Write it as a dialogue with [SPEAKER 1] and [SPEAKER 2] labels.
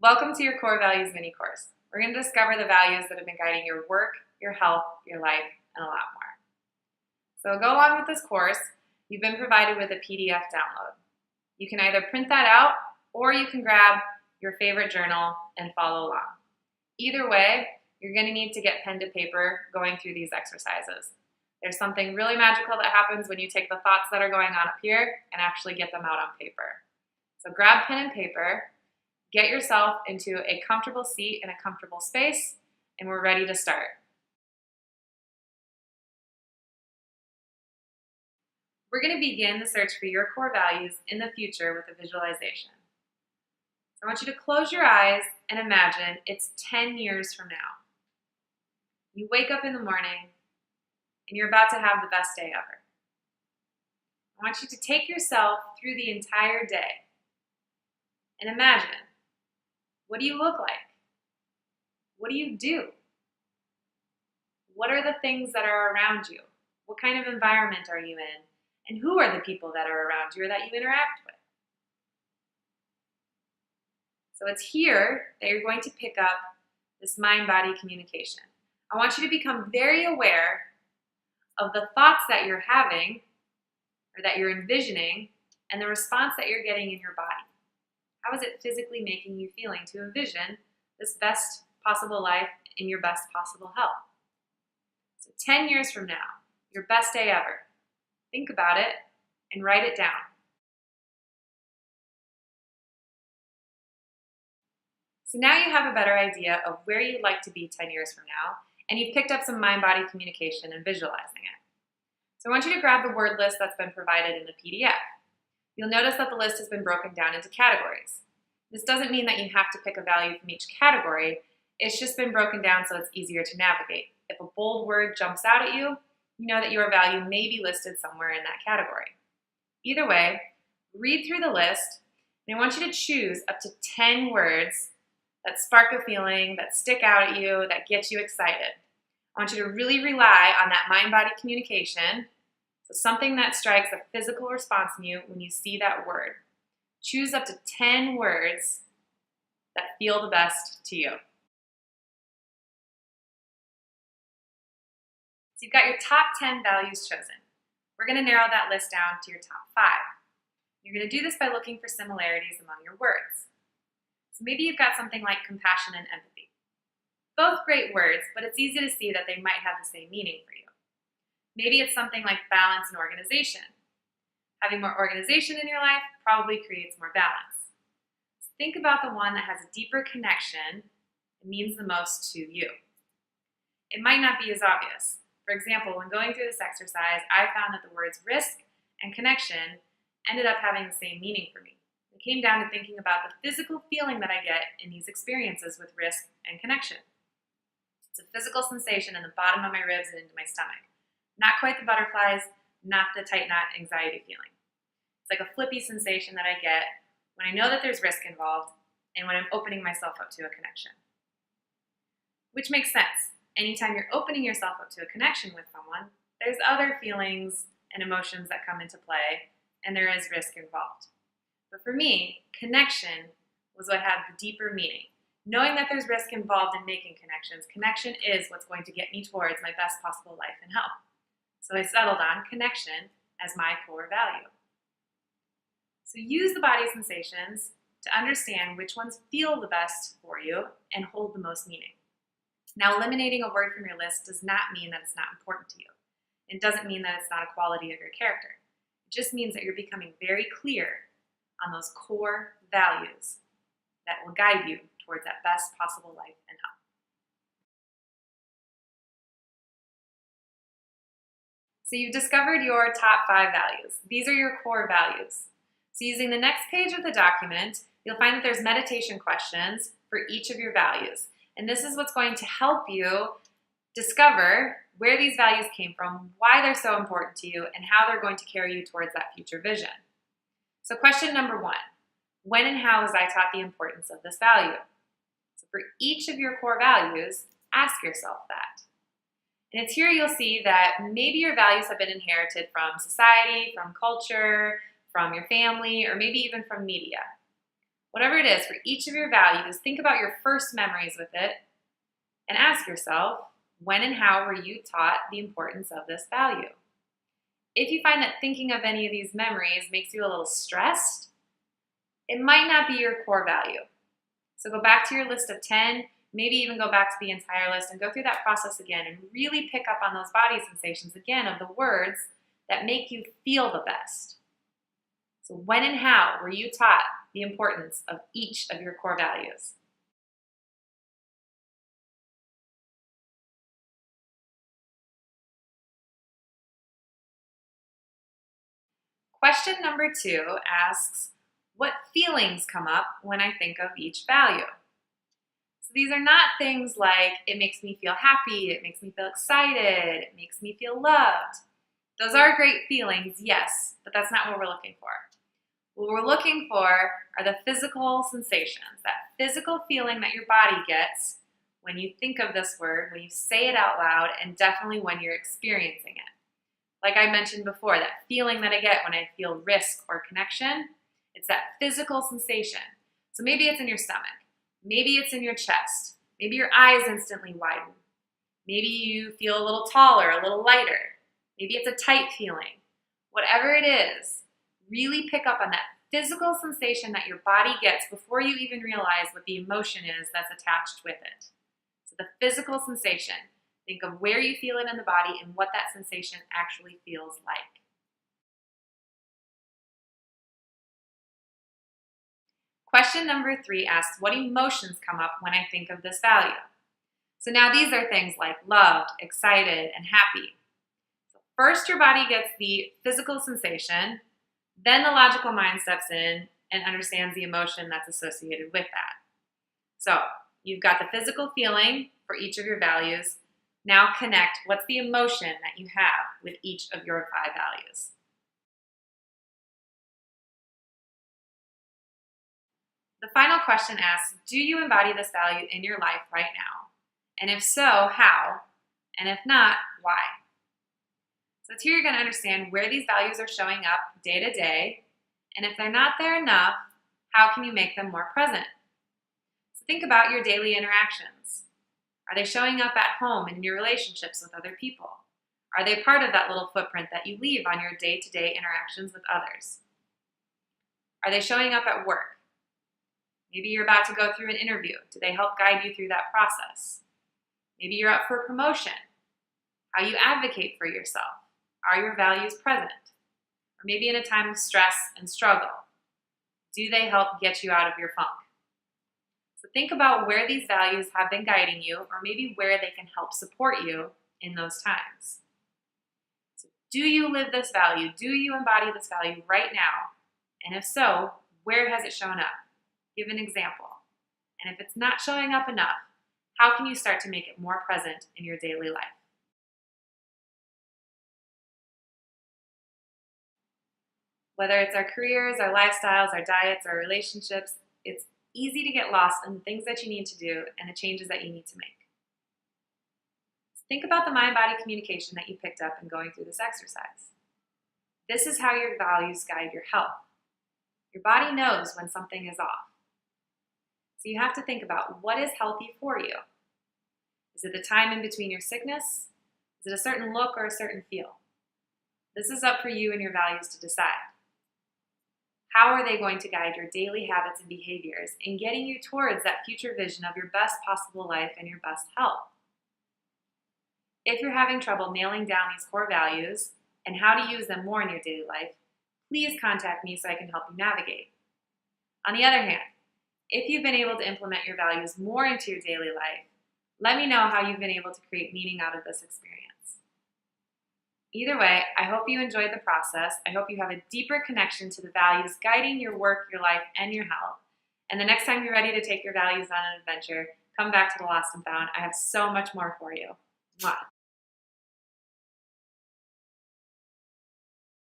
[SPEAKER 1] Welcome to your Core Values mini course. We're going to discover the values that have been guiding your work, your health, your life, and a lot more. So go on with this course. You've been provided with a PDF download. You can either print that out or you can grab your favorite journal and follow along. Either way, you're going to need to get pen to paper going through these exercises. There's something really magical that happens when you take the thoughts that are going on up here and actually get them out on paper. So grab pen and paper. Get yourself into a comfortable seat in a comfortable space, and we're ready to start. We're going to begin the search for your core values in the future with a visualization. So I want you to close your eyes and imagine it's 10 years from now. You wake up in the morning, and you're about to have the best day ever. I want you to take yourself through the entire day and imagine, what do you look like? What do you do? What are the things that are around you? What kind of environment are you in? And who are the people that are around you or that you interact with? So it's here that you're going to pick up this mind-body communication. I want you to become very aware of the thoughts that you're having or that you're envisioning and the response that you're getting in your body. How is it physically making you feeling to envision this best possible life in your best possible health? So 10 years from now, your best day ever. Think about it and write it down. So now you have a better idea of where you'd like to be 10 years from now, and you've picked up some mind-body communication and visualizing it. So I want you to grab the word list that's been provided in the PDF. You'll notice that the list has been broken down into categories. This doesn't mean that you have to pick a value from each category. It's just been broken down so it's easier to navigate. If a bold word jumps out at you, you know that your value may be listed somewhere in that category. Either way, read through the list, and I want you to choose up to 10 words that spark a feeling, that stick out at you, that get you excited. I want you to really rely on that mind-body communication. So something that strikes a physical response in you when you see that word. Choose up to 10 words that feel the best to you. So you've got your top 10 values chosen. We're going to narrow that list down to your top 5. You're going to do this by looking for similarities among your words. So maybe you've got something like compassion and empathy. Both great words, but it's easy to see that they might have the same meaning for you. Maybe it's something like balance and organization. Having more organization in your life probably creates more balance. So think about the one that has a deeper connection and means the most to you. It might not be as obvious. For example, when going through this exercise, I found that the words risk and connection ended up having the same meaning for me. It came down to thinking about the physical feeling that I get in these experiences with risk and connection. It's a physical sensation in the bottom of my ribs and into my stomach. Not quite the butterflies, not the tight knot anxiety feeling. It's like a flippy sensation that I get when I know that there's risk involved and when I'm opening myself up to a connection. Which makes sense. Anytime you're opening yourself up to a connection with someone, there's other feelings and emotions that come into play, and there is risk involved. But for me, connection was what had the deeper meaning. Knowing that there's risk involved in making connections, connection is what's going to get me towards my best possible life and health. So I settled on connection as my core value. So use the body sensations to understand which ones feel the best for you and hold the most meaning. Now, eliminating a word from your list does not mean that it's not important to you. It doesn't mean that it's not a quality of your character. It just means that you're becoming very clear on those core values that will guide you towards that best possible life and health. So you've discovered your top 5 values. These are your core values. So using the next page of the document, you'll find that there's meditation questions for each of your values. And this is what's going to help you discover where these values came from, why they're so important to you, and how they're going to carry you towards that future vision. So question number 1, when and how was I taught the importance of this value? So for each of your core values, ask yourself that. And it's here you'll see that maybe your values have been inherited from society, from culture, from your family, or maybe even from media. Whatever it is, for each of your values, think about your first memories with it and ask yourself, when and how were you taught the importance of this value? If you find that thinking of any of these memories makes you a little stressed, it might not be your core value. So go back to your list of 10, maybe even go back to the entire list and go through that process again and really pick up on those body sensations again of the words that make you feel the best. So when and how were you taught the importance of each of your core values? Question number 2 asks, what feelings come up when I think of each value? So these are not things like, it makes me feel happy, it makes me feel excited, it makes me feel loved. Those are great feelings, yes, but that's not what we're looking for. What we're looking for are the physical sensations, that physical feeling that your body gets when you think of this word, when you say it out loud, and definitely when you're experiencing it. Like I mentioned before, that feeling that I get when I feel risk or connection, it's that physical sensation. So maybe it's in your stomach, maybe it's in your chest, maybe your eyes instantly widen, maybe you feel a little taller, a little lighter, maybe it's a tight feeling. Whatever it is, really pick up on that physical sensation that your body gets before you even realize what the emotion is that's attached with it. So the physical sensation. Think of where you feel it in the body and what that sensation actually feels like. Question number 3 asks, what emotions come up when I think of this value? So now these are things like loved, excited, and happy. So first your body gets the physical sensation, then the logical mind steps in and understands the emotion that's associated with that. So you've got the physical feeling for each of your values. Now connect what's the emotion that you have with each of your 5 values. The final question asks, do you embody this value in your life right now? And if so, how? And if not, why? So it's here you're going to understand where these values are showing up day to day, and if they're not there enough, how can you make them more present? So think about your daily interactions. Are they showing up at home and in your relationships with other people? Are they part of that little footprint that you leave on your day-to-day interactions with others? Are they showing up at work? Maybe you're about to go through an interview. Do they help guide you through that process? Maybe you're up for a promotion. How you advocate for yourself. Are your values present? Or maybe in a time of stress and struggle. Do they help get you out of your funk? So think about where these values have been guiding you, or maybe where they can help support you in those times. So do you live this value? Do you embody this value right now? And if so, where has it shown up? Give an example. And if it's not showing up enough, how can you start to make it more present in your daily life? Whether it's our careers, our lifestyles, our diets, our relationships, it's easy to get lost in the things that you need to do and the changes that you need to make. So think about the mind-body communication that you picked up in going through this exercise. This is how your values guide your health. Your body knows when something is off. So you have to think about what is healthy for you. Is it the time in between your sickness? Is it a certain look or a certain feel? This is up for you and your values to decide. How are they going to guide your daily habits and behaviors in getting you towards that future vision of your best possible life and your best health? If you're having trouble nailing down these core values and how to use them more in your daily life, please contact me so I can help you navigate. On the other hand, if you've been able to implement your values more into your daily life, let me know how you've been able to create meaning out of this experience. Either way, I hope you enjoyed the process. I hope you have a deeper connection to the values guiding your work, your life, and your health. And the next time you're ready to take your values on an adventure, come back to the Lost and Found. I have so much more for you. Mwah.